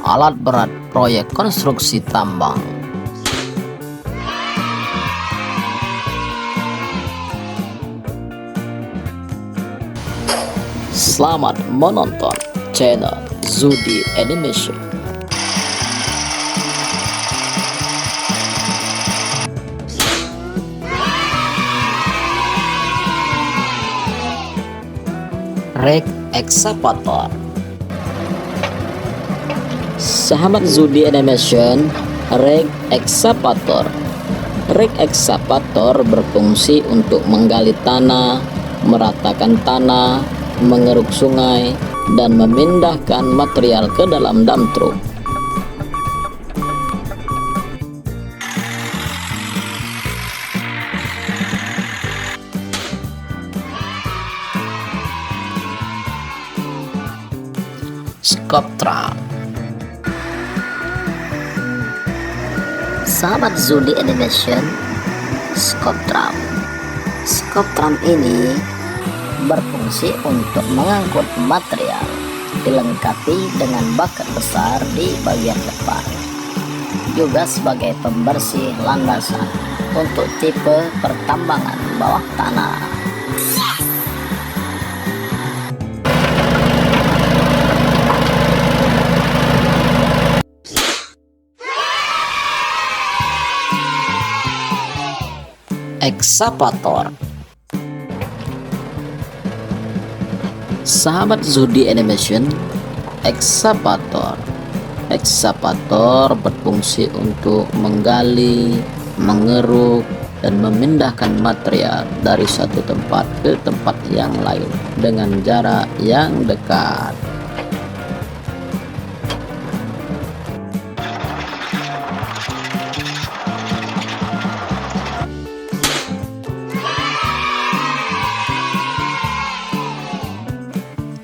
alat berat proyek konstruksi tambang. Selamat menonton channel Zudi Animation. Rig Excavator. Sahabat Zudi Animation, rig excavator. Rig excavator berfungsi untuk menggali tanah, meratakan tanah, mengeruk sungai, dan memindahkan material ke dalam dump truck. Scoop truck. Sahabat Zudi Animation, scoop truck. Scoop truck ini berfungsi untuk mengangkut material, dilengkapi dengan bakat besar di bagian depan, juga sebagai pembersih landasan untuk tipe pertambangan bawah tanah. Excavator. Sahabat Zudi Animation, excavator. Excavator berfungsi untuk menggali, mengeruk, dan memindahkan material dari satu tempat ke tempat yang lain dengan jarak yang dekat.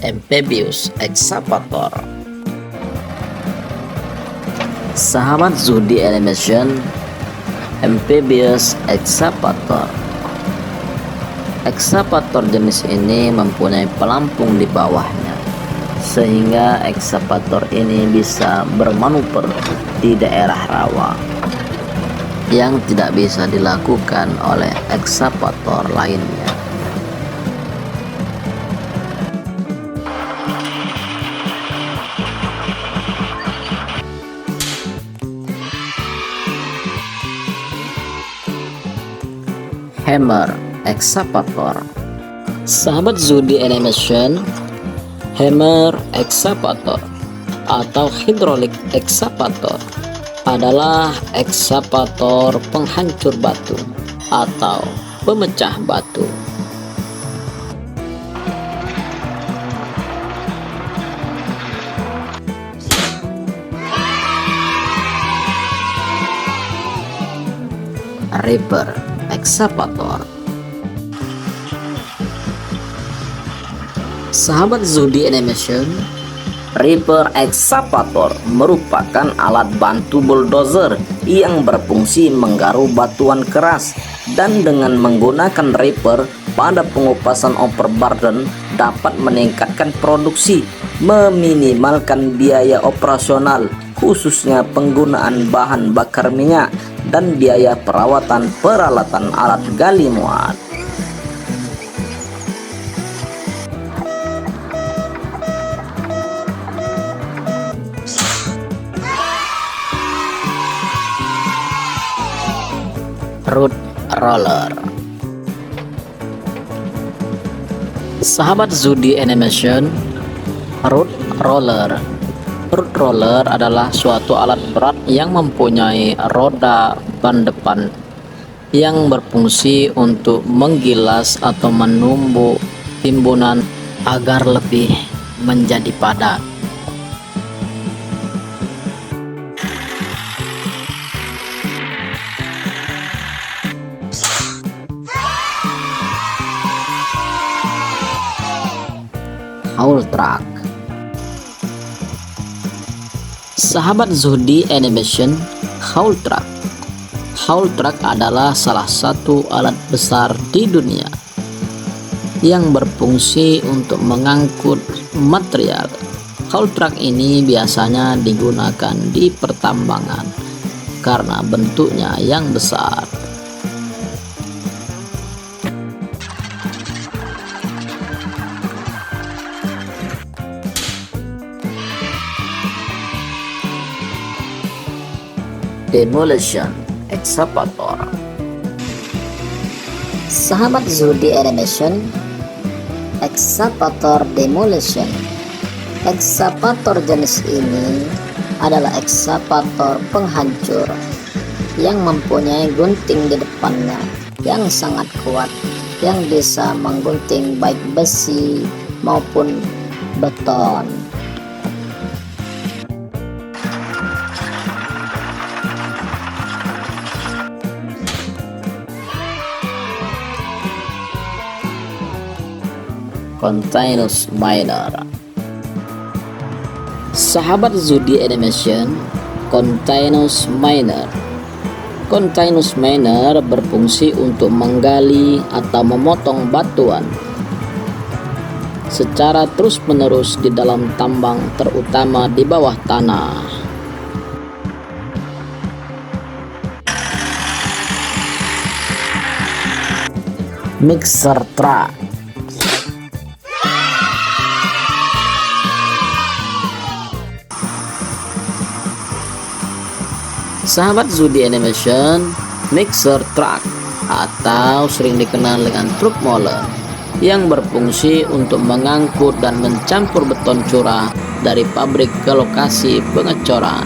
Amphibious Excavator. Sahabat Zudi Animation, Amphibious Excavator. Excavator jenis ini mempunyai pelampung di bawahnya, sehingga excavator ini bisa bermanuver di daerah rawa yang tidak bisa dilakukan oleh excavator lainnya. Hammer Excavator. Sahabat Zudi Animation, hammer excavator atau hydraulic excavator adalah excavator penghancur batu atau pemecah batu. Ripper Excavator. Sahabat Zudi Animation, Ripper Excavator merupakan alat bantu bulldozer yang berfungsi menggaruk batuan keras, dan dengan menggunakan ripper pada pengupasan overburden dapat meningkatkan produksi, meminimalkan biaya operasional khususnya penggunaan bahan bakar minyak dan biaya perawatan peralatan alat gali muat. Root roller. Sahabat Zudi Animation, root roller. Root roller adalah suatu alat berat yang mempunyai roda ban depan yang berfungsi untuk menggilas atau menumbuk timbunan agar lebih menjadi padat. Haul truck. Sahabat Zudi Animation, haul truck. Haul truck adalah salah satu alat besar di dunia yang berfungsi untuk mengangkut material. Haul truck ini biasanya digunakan di pertambangan karena bentuknya yang besar. Demolition Excavator. Sahabat Zudi Animation, Excavator Demolition. Excavator jenis ini adalah excavator penghancur yang mempunyai gunting di depannya yang sangat kuat, yang bisa menggunting baik besi maupun beton. Continuous Miner. Sahabat Zudi Animation, Continuous Miner. Continuous Miner berfungsi untuk menggali atau memotong batuan secara terus-menerus di dalam tambang, terutama di bawah tanah. Mixer truck. Sahabat Zudi Animation, mixer truck atau sering dikenal dengan truk molen yang berfungsi untuk mengangkut dan mencampur beton curah dari pabrik ke lokasi pengecoran.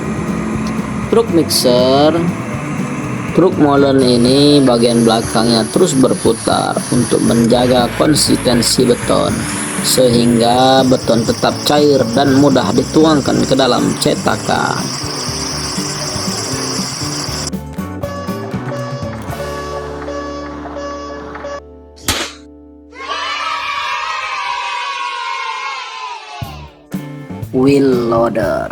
Truk molen ini bagian belakangnya terus berputar untuk menjaga konsistensi beton sehingga beton tetap cair dan mudah dituangkan ke dalam cetakan. Wheel loader.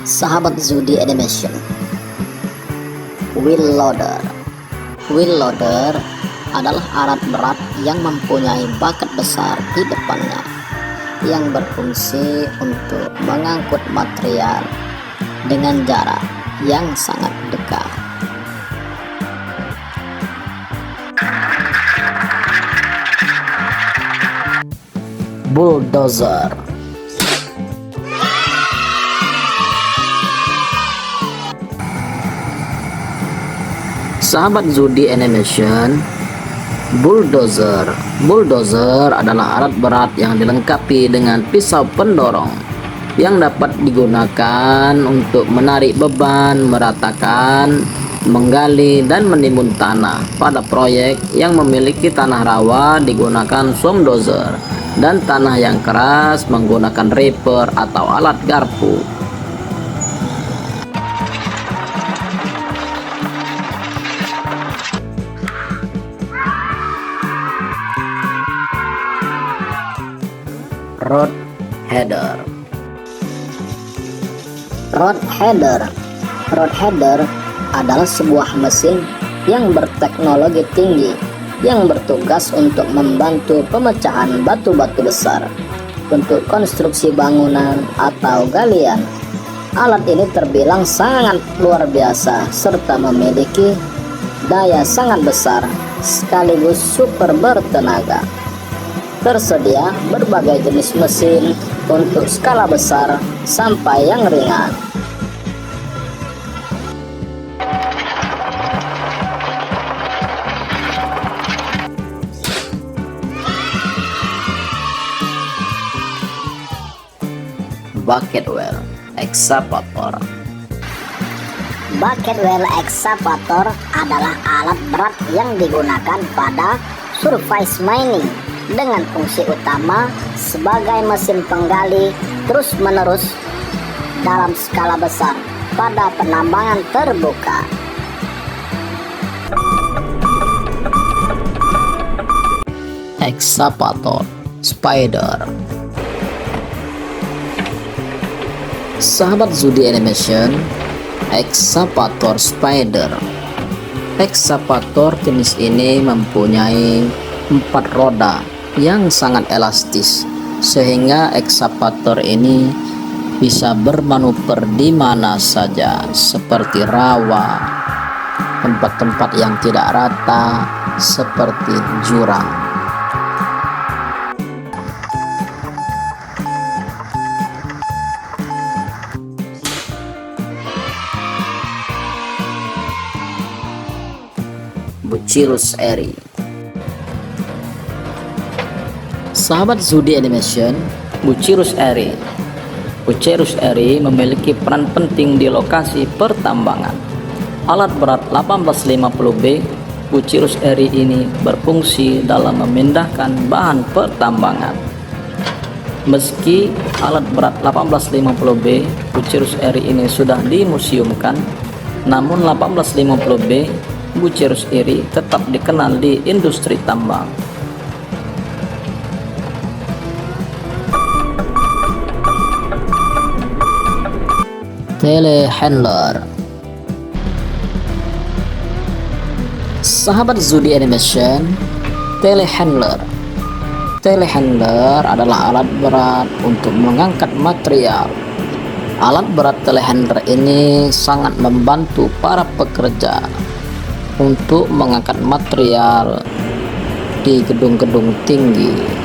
Sahabat Zudi Animation, wheel loader. Wheel loader adalah alat berat yang mempunyai baket besar di depannya yang berfungsi untuk mengangkut material dengan jarak yang sangat dekat. Bulldozer. Sahabat Zudi Animation, bulldozer. Bulldozer adalah alat berat yang dilengkapi dengan pisau pendorong yang dapat digunakan untuk menarik beban, meratakan, menggali dan menimbun tanah. Pada proyek yang memiliki tanah rawa digunakan swamp dozer, dan tanah yang keras menggunakan reaper atau alat garpu. Road header. Road header. Road header adalah sebuah mesin yang berteknologi tinggi yang bertugas untuk membantu pemecahan batu-batu besar untuk konstruksi bangunan atau galian. Alat ini terbilang sangat luar biasa serta memiliki daya sangat besar sekaligus super bertenaga. Tersedia berbagai jenis mesin untuk skala besar sampai yang ringan. Bucket wheel excavator. Bucket wheel excavator adalah alat berat yang digunakan pada surface mining dengan fungsi utama sebagai mesin penggali terus-menerus dalam skala besar pada penambangan terbuka. Excavator spider. Sahabat Zudi Animation, excavator spider. Excavator jenis ini mempunyai 4 roda yang sangat elastis sehingga ekskavator ini bisa bermanuver di mana saja, seperti rawa, tempat-tempat yang tidak rata, seperti jurang. Bucirus Eri. Sahabat Zudi Animation, Bucirus Eri. Bucirus Eri memiliki peran penting di lokasi pertambangan. Alat berat 1850B Bucirus Eri ini berfungsi dalam memindahkan bahan pertambangan. Meski alat berat 1850B Bucirus Eri ini sudah dimuseumkan, namun 1850B Bucirus Eri tetap dikenal di industri tambang. Telehandler. Sahabat Zudi Animation, telehandler. Telehandler adalah alat berat untuk mengangkat material. Alat berat telehandler ini sangat membantu para pekerja untuk mengangkat material di gedung-gedung tinggi.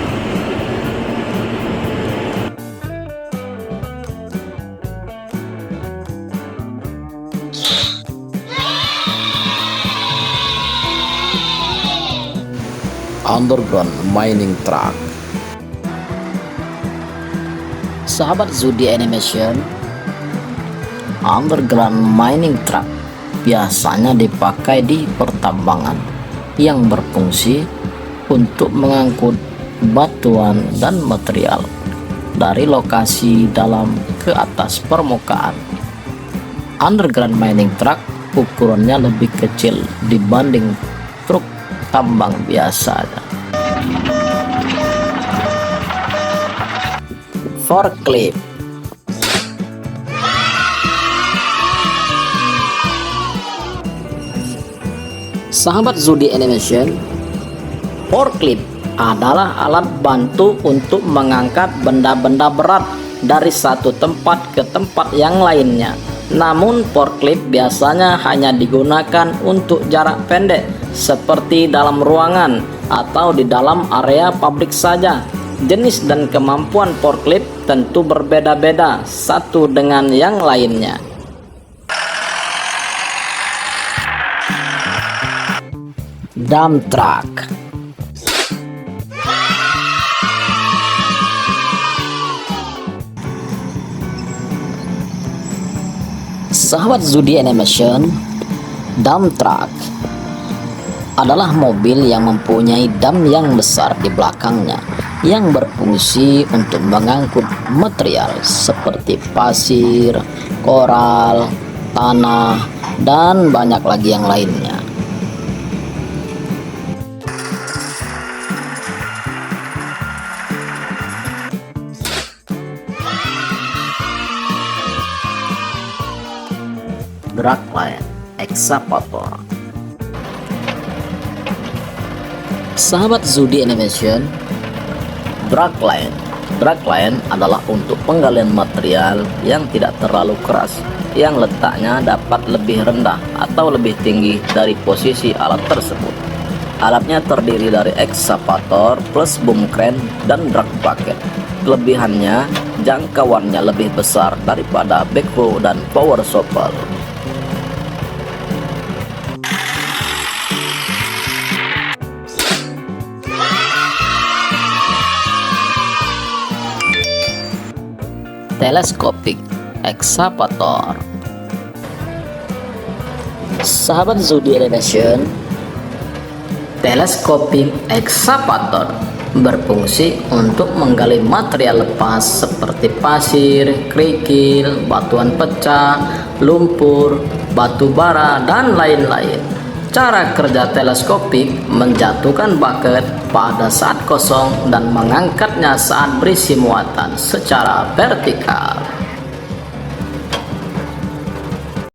Underground mining truck. Sahabat Zudi Animation, underground mining truck biasanya dipakai di pertambangan yang berfungsi untuk mengangkut batuan dan material dari lokasi dalam ke atas permukaan. Underground mining truck ukurannya lebih kecil dibanding truk tambang biasa. Forklift. Sahabat Zudi Animation, forklift adalah alat bantu untuk mengangkat benda-benda berat dari satu tempat ke tempat yang lainnya. Namun forklift biasanya hanya digunakan untuk jarak pendek, seperti dalam ruangan atau di dalam area pabrik saja. Jenis dan kemampuan forklift tentu berbeda-beda satu dengan yang lainnya. Dump truck. Sahabat Zudi Animation, dump truck adalah mobil yang mempunyai dam yang besar di belakangnya yang berfungsi untuk mengangkut material seperti pasir, koral, tanah, dan banyak lagi yang lainnya. Dragline excavator. Sahabat Zudi Animation, dragline adalah untuk penggalian material yang tidak terlalu keras, yang letaknya dapat lebih rendah atau lebih tinggi dari posisi alat tersebut. Alatnya terdiri dari excavator plus boom crane dan drag bucket. Kelebihannya, jangkauannya lebih besar daripada backhoe dan power shovel. Telescopic excavator. Sahabat Zudi Animation, telescopic excavator berfungsi untuk menggali material lepas seperti pasir, kerikil, batuan pecah, lumpur, batu bara, dan lain-lain. Cara kerja teleskopik menjatuhkan bucket pada saat kosong dan mengangkatnya saat berisi muatan secara vertikal.